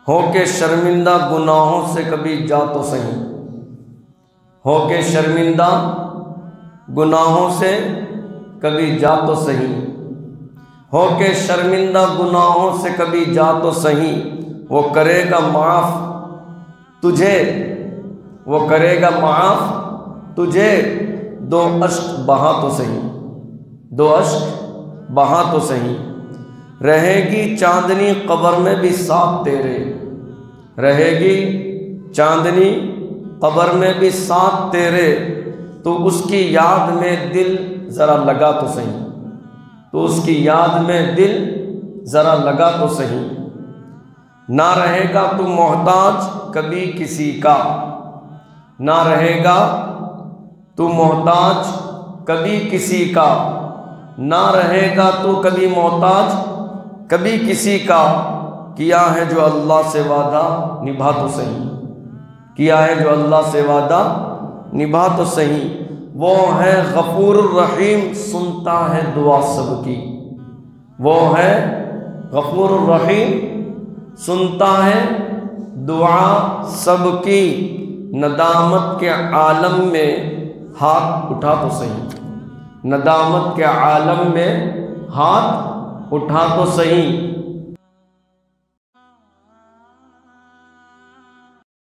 ہو کے شرمندہ گناہوں سے کبھی جا تو صحیح، ہو کے شرمندہ گناہوں سے کبھی جا تو صحیح، ہو کے شرمندہ گناہوں سے کبھی جا تو صحیح، وہ کرے گا معاف تجھے، وہ کرے گا معاف تجھے، دو اشک بہا تو صحیح، دو اشک بہا تو صحیح، رہے گی چاندنی قبر میں بھی ساتھ تیرے، رہے گی چاندنی قبر میں بھی ساتھ تیرے، تو اس کی یاد میں دل ذرا لگا تو صحیح، تو اس کی یاد میں دل ذرا لگا تو صحیح، نہ رہے گا تو محتاج کبھی کسی کا، نہ رہے گا تو محتاج کبھی کسی کا، نہ رہے گا تو کبھی محتاج کبھی کسی کا، کیا ہے جو اللہ سے وعدہ نبھا تو صحیح، کیا ہے جو اللہ سے وعدہ نبھا تو صحیح، وہ ہے غفور الرحیم سنتا ہے دعا سب کی، وہ ہے غفور الرحیم سنتا ہے دعا سب کی، ندامت کے عالم میں ہاتھ اٹھا تو صحیح، ندامت کے عالم میں ہاتھ اٹھا تو صحیح،